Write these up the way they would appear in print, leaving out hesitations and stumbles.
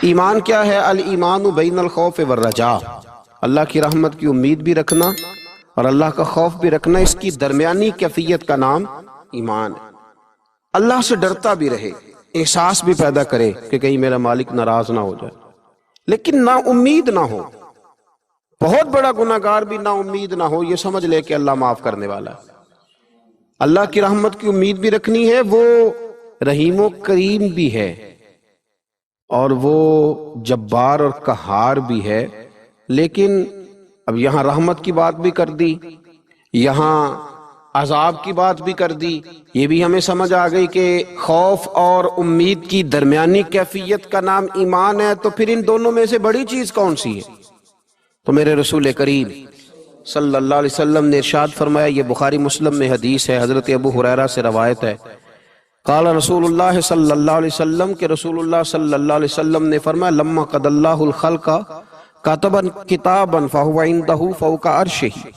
ایمان کیا ہے؟ الایمان بین الخوف والرجاء، اللہ کی رحمت کی امید بھی رکھنا اور اللہ کا خوف بھی رکھنا، اس کی درمیانی کیفیت کا نام ایمان ہے۔ اللہ سے ڈرتا بھی رہے، احساس بھی پیدا کرے کہ کہیں میرا مالک ناراض نہ ہو جائے، لیکن نا امید نہ ہو۔ بہت بڑا گناہ گار بھی نا امید نہ ہو، یہ سمجھ لے کہ اللہ معاف کرنے والا ہے۔ اللہ کی رحمت کی امید بھی رکھنی ہے، وہ رحیم و کریم بھی ہے اور وہ جبار اور قہار بھی ہے، لیکن اب یہاں رحمت کی بات بھی کر دی، یہاں عذاب کی بات بھی کر دی۔ یہ بھی ہمیں سمجھ آ گئی کہ خوف اور امید کی درمیانی کیفیت کا نام ایمان ہے، تو پھر ان دونوں میں سے بڑی چیز کون سی ہے؟ تو میرے رسول کریم صلی اللہ علیہ وسلم نے ارشاد فرمایا، یہ بخاری مسلم میں حدیث ہے، حضرت ابو ہریرہ سے روایت ہے، قال رسول اللہ صلی اللہ علیہ وسلم کہ رسول اللہ صلی اللہ علیہ وسلم نے فرمایا، لما قضى اللہ الخلق كتبا کتابا فهو عنده فوق عرشه۔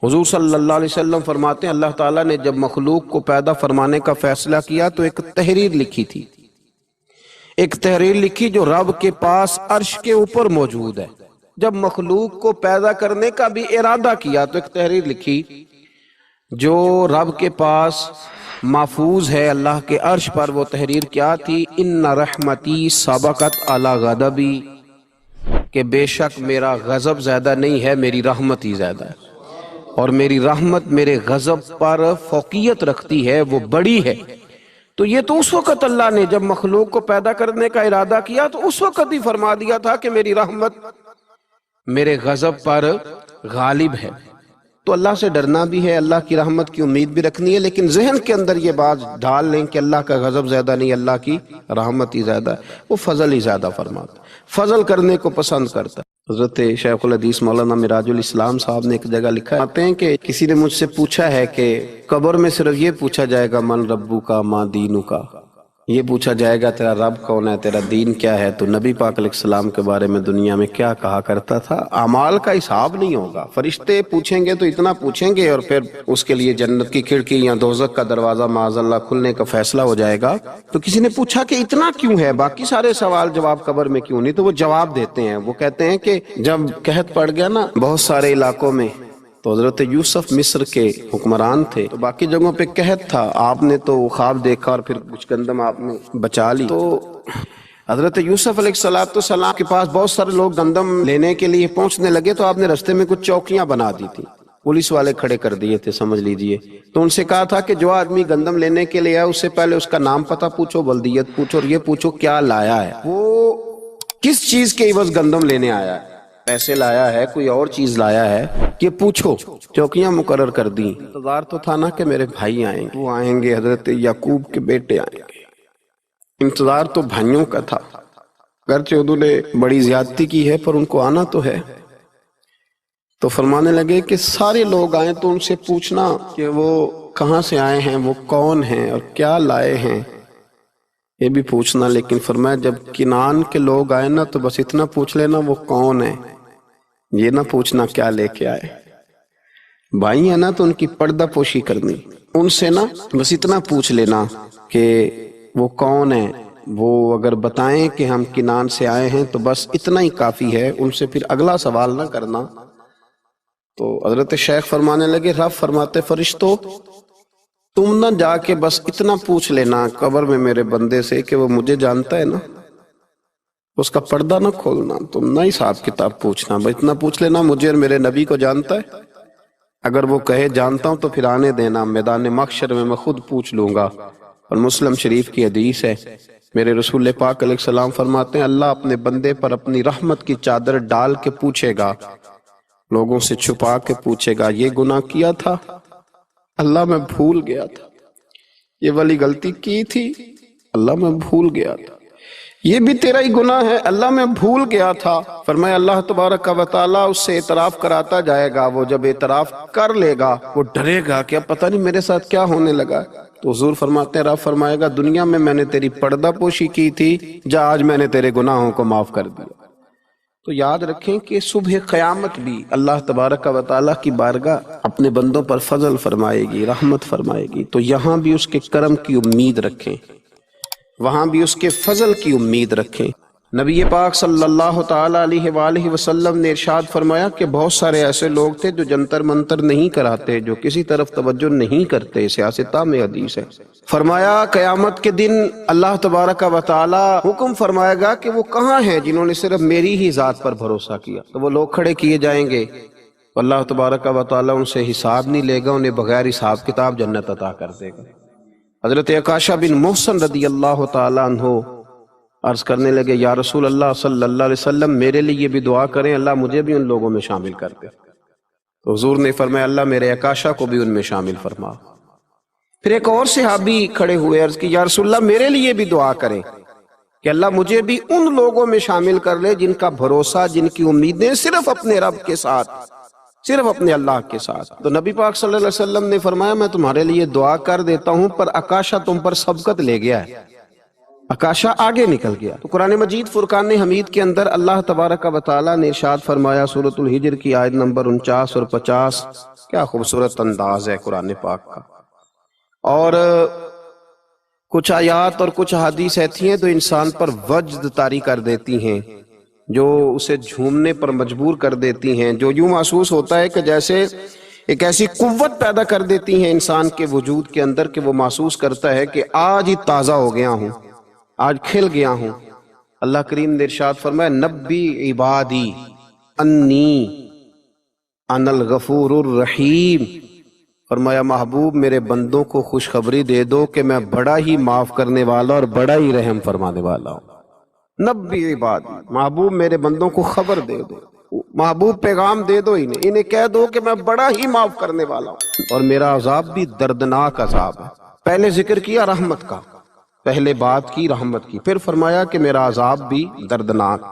حضور صلی اللہ علیہ وسلم فرماتے ہیں اللہ تعالیٰ نے جب مخلوق کو پیدا فرمانے کا فیصلہ کیا تو ایک تحریر لکھی تھی، ایک تحریر لکھی جو رب کے پاس عرش کے اوپر موجود ہے۔ جب مخلوق کو پیدا کرنے کا بھی ارادہ کیا تو ایک تحریر لکھی جو رب کے پاس محفوظ ہے اللہ کے عرش پر۔ وہ تحریر کیا تھی؟ ان رحمتی سبقت علی غضبی، کہ بے شک میرا غضب زیادہ نہیں ہے، میری رحمت ہی زیادہ ہے، اور میری رحمت میرے غضب پر فوقیت رکھتی ہے، وہ بڑی ہے۔ تو یہ تو اس وقت اللہ نے جب مخلوق کو پیدا کرنے کا ارادہ کیا تو اس وقت ہی فرما دیا تھا کہ میری رحمت میرے غضب پر غالب ہے۔ تو اللہ سے ڈرنا بھی ہے، اللہ کی رحمت کی امید بھی رکھنی ہے، لیکن ذہن کے اندر یہ بات ڈال لیں کہ اللہ کا غضب زیادہ نہیں، اللہ کی رحمت ہی زیادہ ہے، وہ فضل ہی زیادہ فرماتا ہے، فضل کرنے کو پسند کرتا ہے۔ حضرت شیخ الحدیث مولانا معراج الاسلام صاحب نے ایک جگہ لکھا ہے کہ کسی نے مجھ سے پوچھا ہے کہ قبر میں صرف یہ پوچھا جائے گا من ربو کا ما دینو کا، یہ پوچھا جائے گا تیرا رب کون ہے، تیرا دین کیا ہے، تو نبی پاک علیہ السلام کے بارے میں دنیا میں کیا کہا کرتا تھا؟ اعمال کا حساب نہیں ہوگا، فرشتے پوچھیں گے تو اتنا پوچھیں گے اور پھر اس کے لیے جنت کی کھڑکی یا دوزخ کا دروازہ معاذ اللہ کھلنے کا فیصلہ ہو جائے گا۔ تو کسی نے پوچھا کہ اتنا کیوں ہے، باقی سارے سوال جواب قبر میں کیوں نہیں؟ تو وہ جواب دیتے ہیں، وہ کہتے ہیں کہ جب قحط پڑ گیا نا بہت سارے علاقوں میں، تو حضرت یوسف مصر کے حکمران تھے، تو باقی جگہوں پہ قحط تھا، آپ نے تو خواب دیکھا اور پھر کچھ گندم آپ نے بچا لی۔ تو حضرت یوسف علیہ السلام کے پاس بہت سارے لوگ گندم لینے کے لیے پہنچنے لگے، تو آپ نے رستے میں کچھ چوکیاں بنا دی تھی، پولیس والے کھڑے کر دیے تھے سمجھ لیجئے۔ تو ان سے کہا تھا کہ جو آدمی گندم لینے کے لیے آیا اس سے پہلے اس کا نام پتہ پوچھو، بلدیت پوچھو، اور یہ پوچھو کیا لایا ہے، وہ کس چیز کے عوض گندم لینے آیا ہے، پیسے لایا ہے، کوئی اور چیز لایا ہے، یہ پوچھو۔ چوکیاں مقرر کر دیں۔ انتظار تو تھا نا کہ میرے بھائی آئیں گے، وہ آئیں گے، حضرت یعقوب کے بیٹے آئیں گے، انتظار تو بھائیوں کا تھا، اگرچہ انہوں نے بڑی زیادتی کی ہے پر ان کو آنا تو ہے۔ تو فرمانے لگے کہ سارے لوگ آئیں تو ان سے پوچھنا کہ وہ کہاں سے آئے ہیں، وہ کون ہیں اور کیا لائے ہیں، یہ بھی پوچھنا۔ لیکن فرمایا جب کنعان کے لوگ آئے نا تو بس اتنا پوچھ لینا وہ کون ہے، یہ نہ پوچھنا کیا لے کے آئے۔ بھائی ہیں نا تو ان کی پردہ پوشی کرنی، ان سے نا بس اتنا پوچھ لینا کہ وہ کون ہے، وہ اگر بتائیں کہ ہم کنعان سے آئے ہیں تو بس اتنا ہی کافی ہے، ان سے پھر اگلا سوال نہ کرنا۔ تو حضرت شیخ فرمانے لگے، رب فرماتے فرشتو تم نہ جا کے بس اتنا پوچھ لینا قبر میں میرے بندے سے کہ وہ مجھے جانتا ہے نا، اس کا پردہ نہ کھولنا، تم نہ حساب کتاب پوچھنا، بس اتنا پوچھ لینا مجھے اور میرے نبی کو جانتا ہے، اگر وہ کہے جانتا ہوں تو پھر آنے دینا، میدان محشر میں خود پوچھ لوں گا۔ اور مسلم شریف کی حدیث ہے، میرے رسول پاک علیہ السلام فرماتے ہیں اللہ اپنے بندے پر اپنی رحمت کی چادر ڈال کے پوچھے گا، لوگوں سے چھپا کے پوچھے گا یہ گناہ کیا تھا، اللہ میں بھول گیا تھا، یہ والی غلطی کی تھی، اللہ میں بھول گیا تھا، یہ بھی تیرا ہی گناہ ہے، اللہ میں بھول گیا تھا۔ فرمایا اللہ تبارک و تعالیٰ اس سے اعتراف کراتا جائے گا، وہ جب اعتراف کر لے گا وہ ڈرے گا کہ اب پتہ نہیں میرے ساتھ کیا ہونے لگا۔ تو حضور فرماتے ہیں رب فرمائے گا دنیا میں نے تیری پردہ پوشی کی تھی، جا آج میں نے تیرے گناہوں کو معاف کر دیا۔ تو یاد رکھیں کہ صبح قیامت بھی اللہ تبارک و تعالیٰ کی بارگاہ اپنے بندوں پر فضل فرمائے گی، رحمت فرمائے گی، تو یہاں بھی اس کے کرم کی امید رکھیں۔ وہاں بھی اس کے فضل کی امید رکھیں۔ نبی پاک صلی اللہ تعالی علیہ وآلہ وسلم نے ارشاد فرمایا کہ بہت سارے ایسے لوگ تھے جو جنتر منتر نہیں کراتے، جو کسی طرف توجہ نہیں کرتے، سیاستہ میں حدیث ہے۔ فرمایا قیامت کے دن اللہ تبارک و تعالی حکم فرمائے گا کہ وہ کہاں ہیں جنہوں نے صرف میری ہی ذات پر بھروسہ کیا، تو وہ لوگ کھڑے کیے جائیں گے، اللہ تبارک و تعالی ان سے حساب نہیں لے گا، انہیں بغیر حساب کتاب جنت عطا کر دے گا۔ حضرت عکاشہ بن محسن رضی اللہ تعالی عنہ عرض کرنے لگے، یا رسول اللہ صلی اللہ علیہ وسلم میرے لیے بھی دعا کریں، اللہ مجھے بھی ان لوگوں میں شامل کر دے۔ تو حضور نے فرمایا اللہ میرے عکاشہ کو بھی ان میں شامل فرما۔ پھر ایک اور صحابی کھڑے ہوئے، عرض کی یا رسول اللہ میرے لیے بھی دعا کریں کہ اللہ مجھے بھی ان لوگوں میں شامل کر لے جن کا بھروسہ، جن کی امیدیں صرف اپنے رب کے ساتھ، صرف اپنے اللہ کے ساتھ۔ تو نبی پاک صلی اللہ علیہ وسلم نے فرمایا میں تمہارے لیے دعا کر دیتا ہوں، پر عکاشہ تم پر سبقت لے گیا ہے، عکاشہ آگے نکل گیا۔ تو قرآن مجید فرقان حمید کے اندر اللہ تبارک و تعالیٰ نے ارشاد فرمایا سورۃ الحجر کی آیت نمبر 49 اور 50، کیا خوبصورت انداز ہے قرآن پاک کا۔ اور کچھ آیات اور کچھ حدیث ایسی ہیں جو انسان پر وجد طاری کر دیتی ہیں، جو اسے جھومنے پر مجبور کر دیتی ہیں، جو یوں محسوس ہوتا ہے کہ جیسے ایک ایسی قوت پیدا کر دیتی ہیں انسان کے وجود کے اندر کہ وہ محسوس کرتا ہے کہ آج ہی تازہ ہو گیا ہوں، آج کھل گیا ہوں۔ اللہ کریم نے ارشاد فرمایا نبی عبادی انی انا الغفور الرحیم، فرمایا محبوب میرے بندوں کو خوشخبری دے دو کہ میں بڑا ہی معاف کرنے والا اور بڑا ہی رحم فرمانے والا ہوں۔ نبی عبادی، محبوب میرے بندوں کو خبر دے دو، محبوب پیغام دے دو انہیں کہہ دو کہ میں بڑا ہی معاف کرنے والا ہوں اور میرا عذاب بھی دردناک عذاب ہے۔ پہلے ذکر کیا رحمت کا، پہلے بات کی رحمت کی، پھر فرمایا کہ میرا عذاب بھی دردناک۔